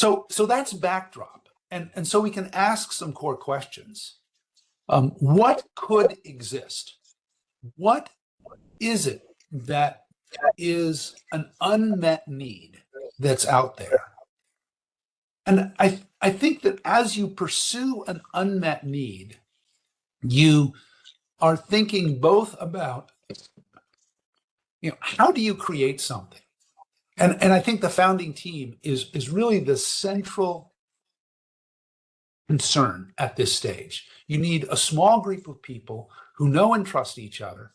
So that's backdrop. And so we can ask some core questions. What could exist? What is it that is an unmet need that's out there? And I think that as you pursue an unmet need, you are thinking both about, how do you create something? And I think the founding team is really the central concern at this stage. You need a small group of people who know and trust each other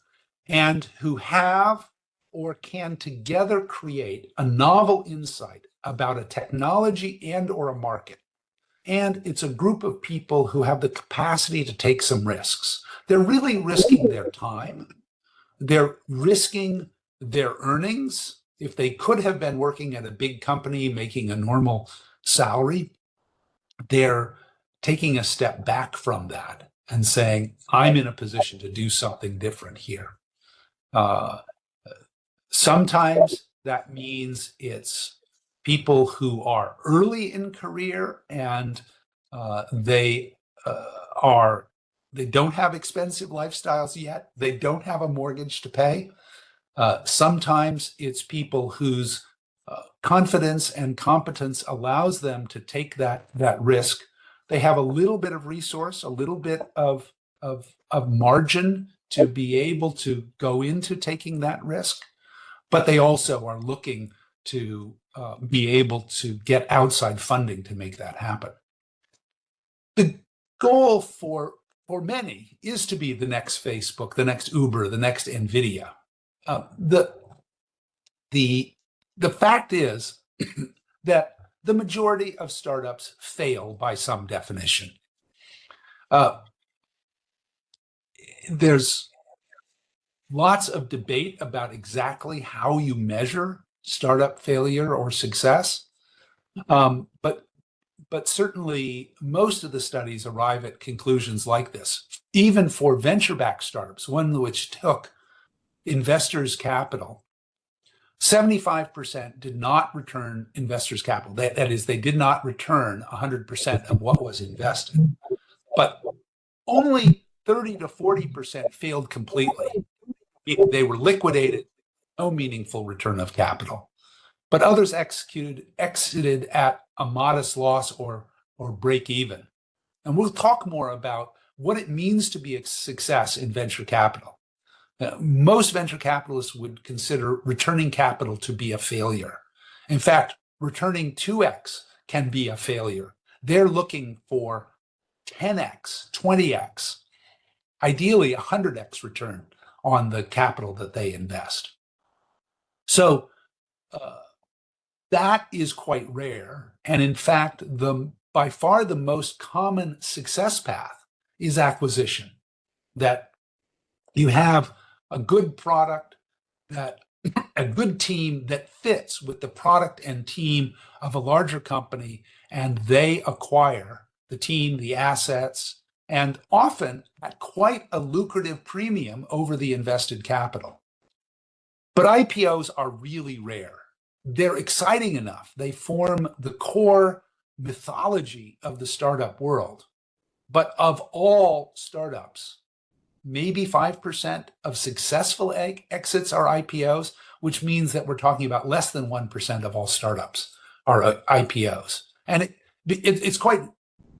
and who have or can together create a novel insight about a technology and or a market. And it's a group of people who have the capacity to take some risks. They're really risking their time. They're risking their earnings. If they could have been working at a big company making a normal salary, they're taking a step back from that and saying, I'm in a position to do something different here. Sometimes that means it's people who are early in career and they don't have expensive lifestyles yet. They don't have a mortgage to pay. Sometimes it's people whose confidence and competence allows them to take that risk. They have a little bit of resource, a little bit of margin to be able to go into taking that risk, but they also are looking to be able to get outside funding to make that happen. The goal for many is to be the next Facebook, the next Uber, the next NVIDIA. The fact is that the majority of startups fail by some definition. There's lots of debate about exactly how you measure startup failure or success, but certainly most of the studies arrive at conclusions like this. Even for venture-backed startups, one which took investors' capital, 75% did not return investors' capital. That is, they did not return 100% of what was invested. But only 30 to 40% failed completely. They were liquidated, no meaningful return of capital. But others exited at a modest loss or break even. And we'll talk more about what it means to be a success in venture capital. Most venture capitalists would consider returning capital to be a failure. In fact, returning 2x can be a failure. They're looking for 10x, 20x, ideally 100x return on the capital that they invest. So that is quite rare. And in fact, by far the most common success path is acquisition, that you have a good product, that a good team that fits with the product and team of a larger company, and they acquire the team, the assets, and often at quite a lucrative premium over the invested capital. But IPOs are really rare. They're exciting enough. They form the core mythology of the startup world. But of all startups, maybe 5% of successful exits are IPOs, which means that we're talking about less than 1% of all startups are IPOs. And it's quite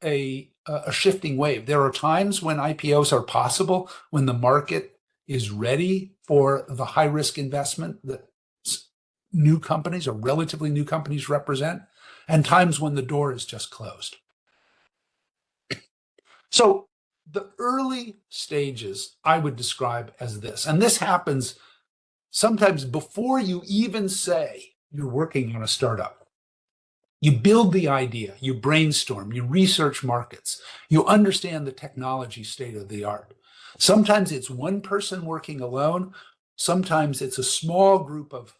a shifting wave. There are times when IPOs are possible, when the market is ready for the high-risk investment that new companies or relatively new companies represent, and times when the door is just closed. So the early stages I would describe as this, and this happens sometimes before you even say you're working on a startup. You build the idea, you brainstorm, you research markets, you understand the technology state of the art. Sometimes it's one person working alone. Sometimes it's a small group of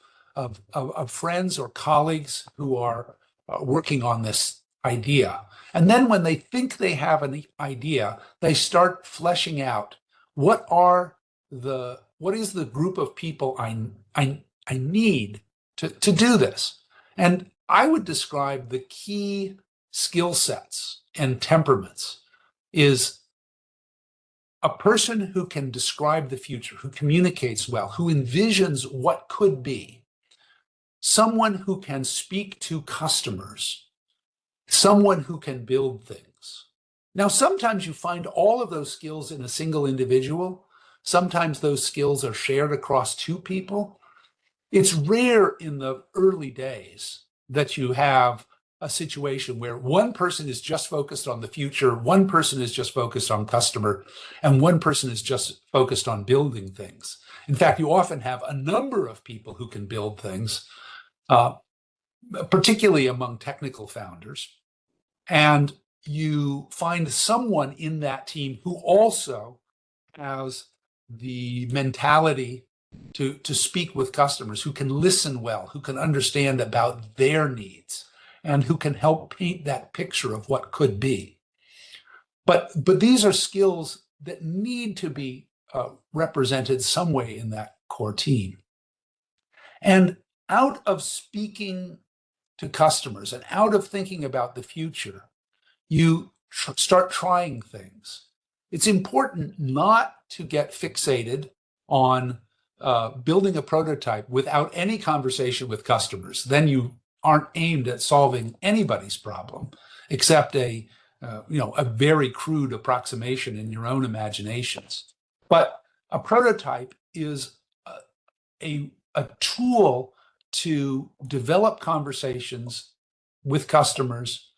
friends or colleagues who are working on this idea. And then when they think they have an idea, they start fleshing out what is the group of people I need to do this. And I would describe the key skill sets and temperaments is a person who can describe the future, who communicates well, who envisions what could be, someone who can speak to customers, someone who can build things. Now, sometimes you find all of those skills in a single individual. Sometimes those skills are shared across two people. It's rare in the early days that you have a situation where one person is just focused on the future, one person is just focused on customer, and one person is just focused on building things. In fact, you often have a number of people who can build things, particularly among technical founders. And you find someone in that team who also has the mentality to speak with customers, who can listen well, who can understand about their needs, and who can help paint that picture of what could be. But these are skills that need to be represented some way in that core team. And out of speaking to customers and out of thinking about the future, you start trying things. It's important not to get fixated on building a prototype without any conversation with customers. Then you aren't aimed at solving anybody's problem, except a very crude approximation in your own imaginations. But a prototype is a tool to develop conversations with customers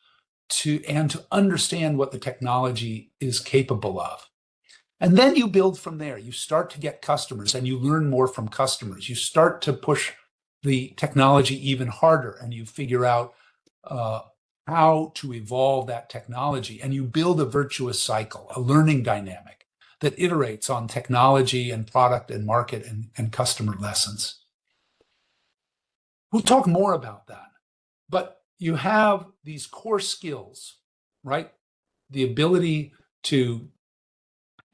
and to understand what the technology is capable of. And then you build from there. You start to get customers and you learn more from customers. You start to push the technology even harder and you figure out how to evolve that technology. And you build a virtuous cycle, a learning dynamic that iterates on technology and product and market and customer lessons. We'll talk more about that. But you have these core skills, right? The ability to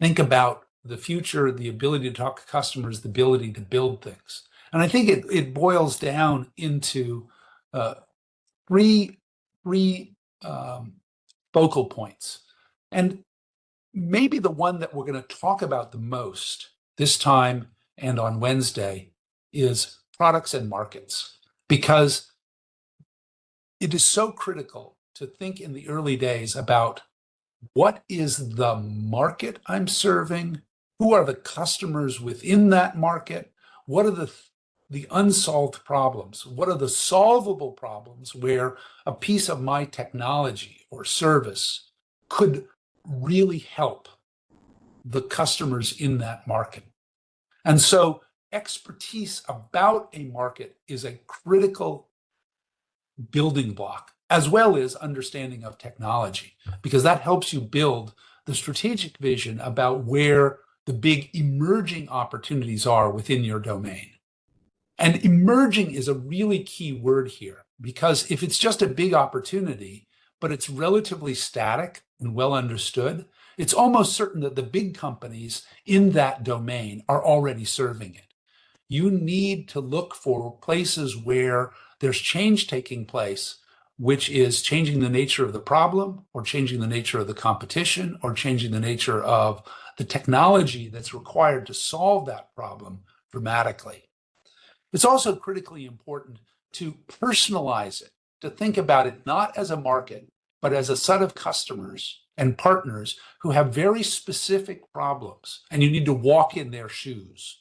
think about the future, the ability to talk to customers, the ability to build things. And I think it boils down into three focal points. And maybe the one that we're going to talk about the most this time and on Wednesday is products and markets, because it is so critical to think in the early days about what is the market I'm serving? Who are the customers within that market? What are the unsolved problems? What are the solvable problems where a piece of my technology or service could really help the customers in that market? And so expertise about a market is a critical building block, as well as understanding of technology, because that helps you build the strategic vision about where the big emerging opportunities are within your domain. And emerging is a really key word here, because if it's just a big opportunity, but it's relatively static and well understood, it's almost certain that the big companies in that domain are already serving it. You need to look for places where there's change taking place, which is changing the nature of the problem or changing the nature of the competition or changing the nature of the technology that's required to solve that problem dramatically. It's also critically important to personalize it, to think about it not as a market, but as a set of customers and partners who have very specific problems, and you need to walk in their shoes.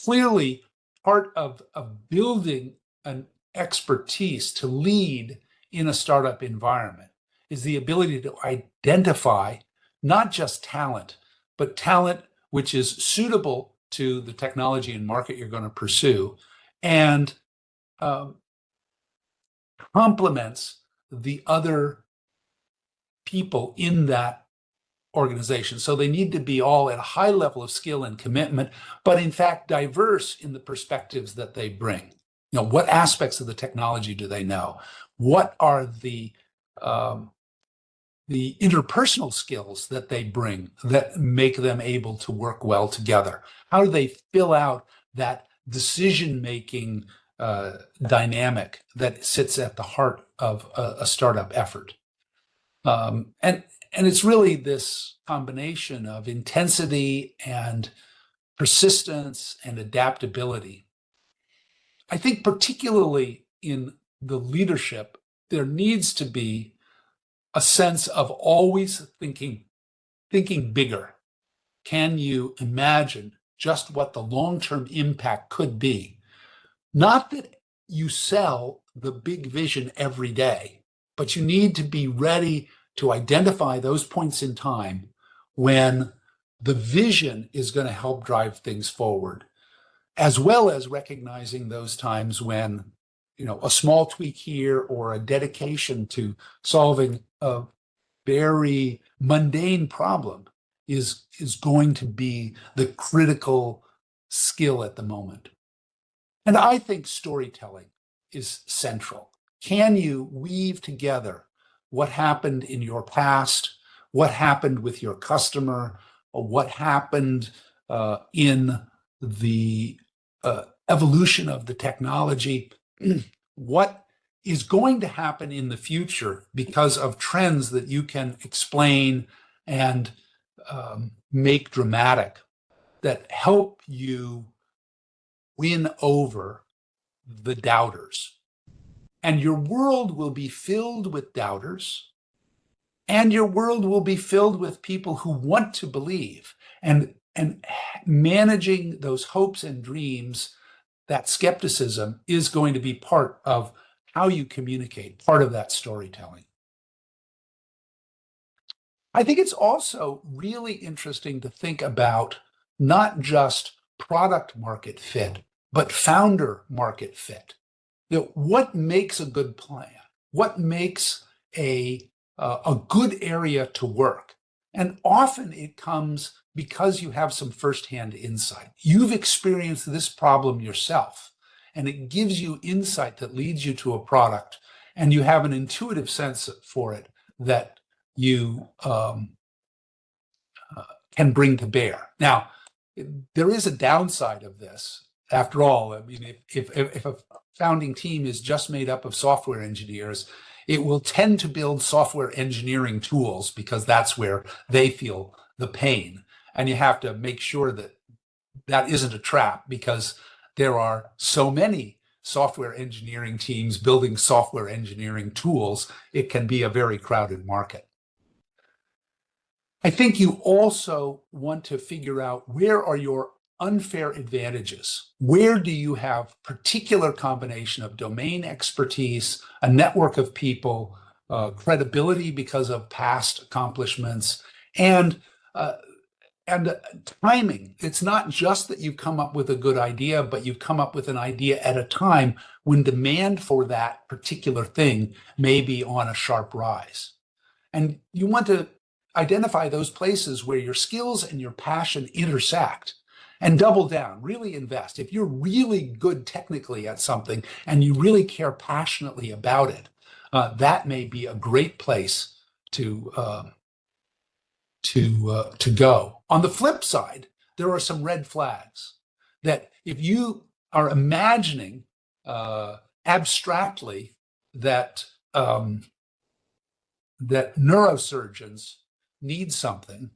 Clearly, part of building an expertise to lead in a startup environment is the ability to identify not just talent, but talent which is suitable to the technology and market you're going to pursue and complements the other people in that organization. So they need to be all at a high level of skill and commitment, but in fact diverse in the perspectives that they bring. You know, what aspects of the technology do they know? What are the interpersonal skills that they bring that make them able to work well together? How do they fill out that decision-making dynamic that sits at the heart of a startup effort. And it's really this combination of intensity and persistence and adaptability. I think particularly in the leadership, there needs to be a sense of always thinking bigger. Can you imagine just what the long-term impact could be? Not that you sell the big vision every day, but you need to be ready to identify those points in time when the vision is going to help drive things forward, as well as recognizing those times when, a small tweak here or a dedication to solving a very mundane problem is going to be the critical skill at the moment. And I think storytelling is central. Can you weave together what happened in your past, what happened with your customer, or what happened in the evolution of the technology, what is going to happen in the future because of trends that you can explain and make dramatic, that help you win over the doubters. And your world will be filled with doubters, and your world will be filled with people who want to believe. And managing those hopes and dreams, that skepticism is going to be part of how you communicate, part of that storytelling. I think it's also really interesting to think about not just product market fit, but founder market fit. What makes a good plan? What makes a good area to work? And often it comes because you have some firsthand insight. You've experienced this problem yourself, and it gives you insight that leads you to a product, and you have an intuitive sense for it that you can bring to bear. Now, there is a downside of this. After all, I mean, if a founding team is just made up of software engineers, it will tend to build software engineering tools because that's where they feel the pain. And you have to make sure that that isn't a trap, because there are so many software engineering teams building software engineering tools. It can be a very crowded market. I think you also want to figure out, where are your unfair advantages? Where do you have particular combination of domain expertise, a network of people, credibility because of past accomplishments, and timing? It's not just that you've come up with a good idea, but you've come up with an idea at a time when demand for that particular thing may be on a sharp rise. And you want to identify those places where your skills and your passion intersect and double down, really invest. If you're really good technically at something and you really care passionately about it, that may be a great place to go. On the flip side, there are some red flags that if you are imagining abstractly that neurosurgeons need something,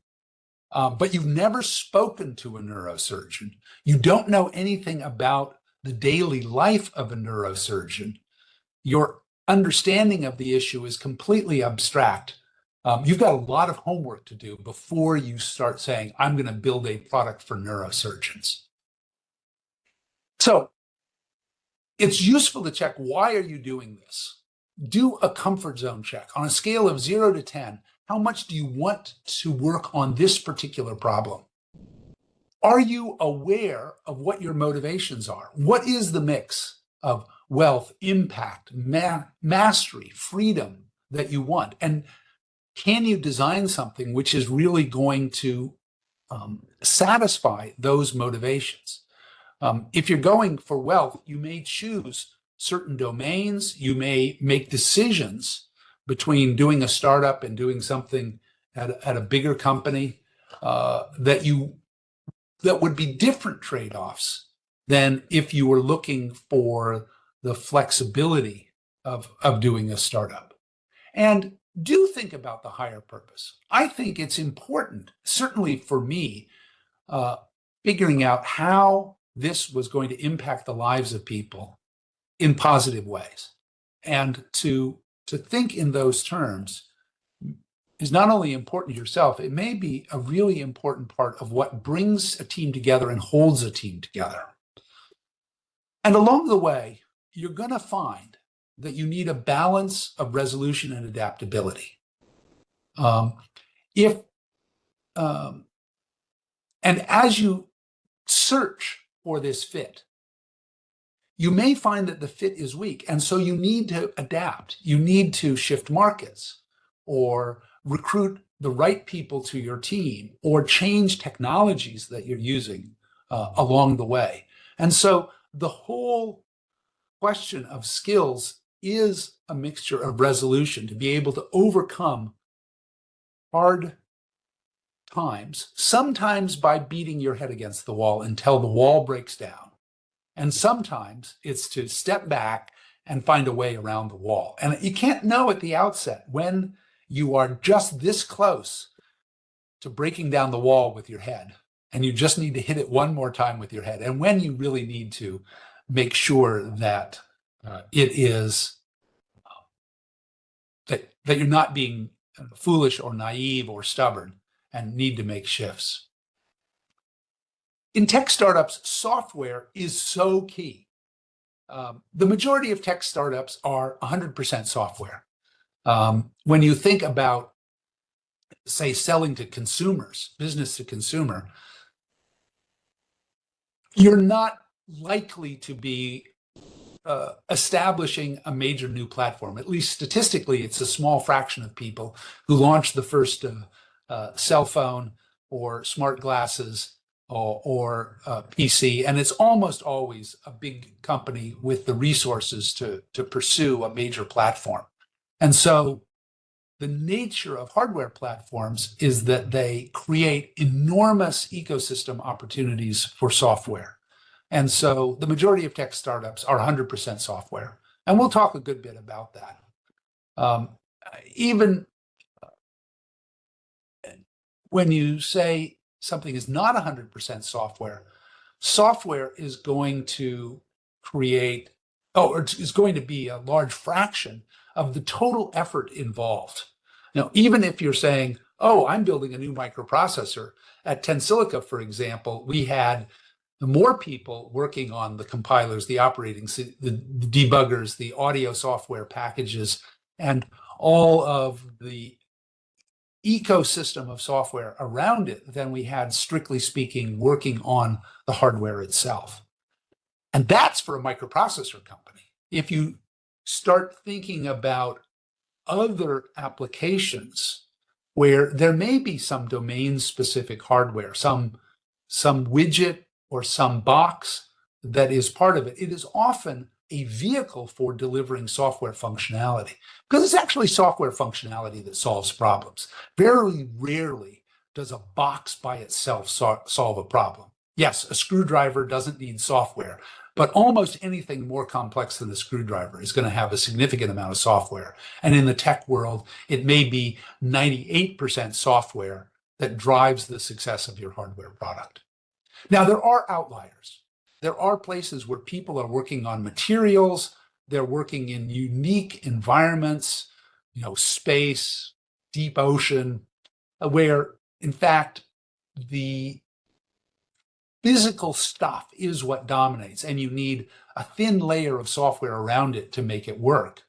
but you've never spoken to a neurosurgeon, you don't know anything about the daily life of a neurosurgeon, your understanding of the issue is completely abstract. You've got a lot of homework to do before you start saying, I'm going to build a product for neurosurgeons. So it's useful to check, why are you doing this? Do a comfort zone check. On a scale of 0 to 10, how much do you want to work on this particular problem? Are you aware of what your motivations are? What is the mix of wealth, impact, mastery, freedom that you want? And can you design something which is really going to satisfy those motivations? If you're going for wealth, you may choose certain domains. You may make decisions between doing a startup and doing something at a bigger company that would be different trade-offs than if you were looking for the flexibility of doing a startup. And do think about the higher purpose. I think it's important, certainly for me, uh, figuring out how this was going to impact the lives of people in positive ways. And to think in those terms is not only important to yourself, it may be a really important part of what brings a team together and holds a team together. And along the way, you're going to find that you need a balance of resolution and adaptability. If and as you search for this fit, you may find that the fit is weak, and so you need to adapt. You need to shift markets, or recruit the right people to your team, or change technologies that you're using along the way. And so the whole question of skills is a mixture of resolution to be able to overcome hard times, sometimes by beating your head against the wall until the wall breaks down. And sometimes it's to step back and find a way around the wall. And you can't know at the outset when you are just this close to breaking down the wall with your head, and you just need to hit it one more time with your head, and when you really need to make sure that it is that you're not being foolish or naive or stubborn and need to make shifts. In tech startups, software is so key. The majority of tech startups are 100% software. When you think about, say, selling to consumers, business to consumer, you're not likely to be establishing a major new platform. At least statistically, it's a small fraction of people who launch the first cell phone or smart glasses or PC, and it's almost always a big company with the resources to pursue a major platform. And so the nature of hardware platforms is that they create enormous ecosystem opportunities for software. And so the majority of tech startups are 100% software. And we'll talk a good bit about that. Even when you say something is not 100% software, software is going to create, or is going to be a large fraction of the total effort involved. Even if you're saying, oh, I'm building a new microprocessor, at Tensilica, for example, we had more people working on the compilers, the operating, the debuggers, the audio software packages, and all of the ecosystem of software around it than we had, strictly speaking, working on the hardware itself. And that's for a microprocessor company. If you start thinking about other applications where there may be some domain-specific hardware, some widget or some box that is part of it, it is often a vehicle for delivering software functionality, because it's actually software functionality that solves problems. Very rarely does a box by itself solve a problem. Yes, a screwdriver doesn't need software, but almost anything more complex than a screwdriver is going to have a significant amount of software. And in the tech world, it may be 98% software that drives the success of your hardware product. Now, there are outliers. There are places where people are working on materials, they're working in unique environments, space, deep ocean, where, in fact, the physical stuff is what dominates, and you need a thin layer of software around it to make it work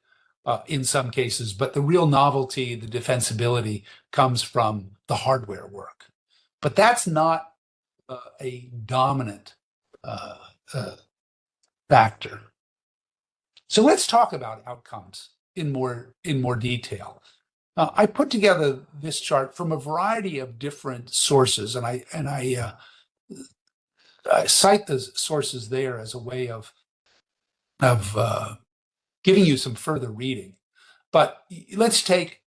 in some cases. But the real novelty, the defensibility, comes from the hardware work. But that's not a dominant factor. So let's talk about outcomes in more detail. I put together this chart from a variety of different sources, and I cite the sources there as a way of giving you some further reading. But let's take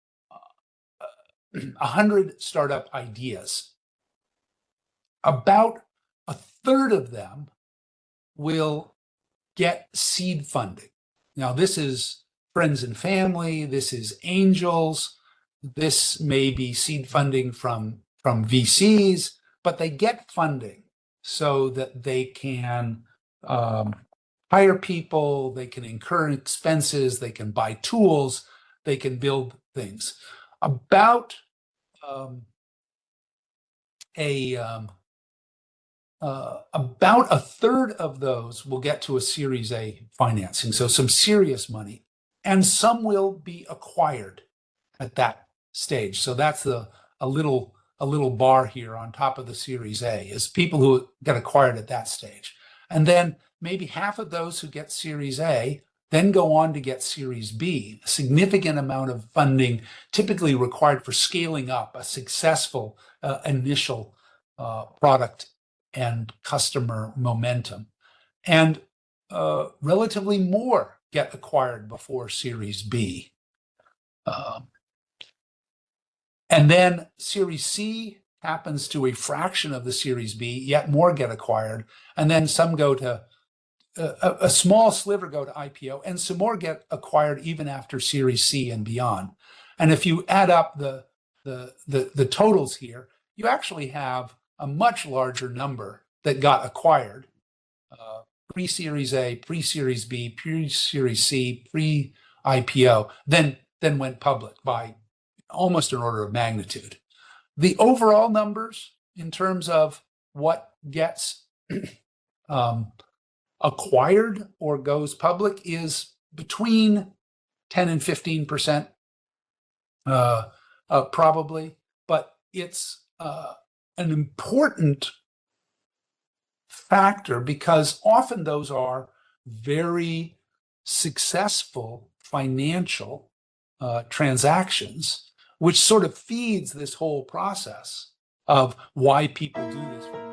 100 startup ideas. About a third of them will get seed funding. Now, this is friends and family, this is angels, this may be seed funding from VCs, but they get funding so that they can hire people, they can incur expenses, they can buy tools, they can build things. About about a third of those will get to a Series A financing, so some serious money, and some will be acquired at that stage. So that's a little bar here on top of the Series A is people who get acquired at that stage. And then maybe half of those who get Series A then go on to get Series B, a significant amount of funding typically required for scaling up a successful initial product and customer momentum. And relatively more get acquired before Series B. And then Series C happens to a fraction of the Series B, yet more get acquired. And then some go to, a small sliver go to IPO, and some more get acquired even after Series C and beyond. And if you add up the totals here, you actually have a much larger number that got acquired pre-Series A, pre-Series B, pre-Series C, pre-IPO, then went public by almost an order of magnitude. The overall numbers in terms of what gets acquired or goes public is between 10 and 15%, probably, but it's an important factor because often those are very successful financial transactions, which sort of feeds this whole process of why people do this.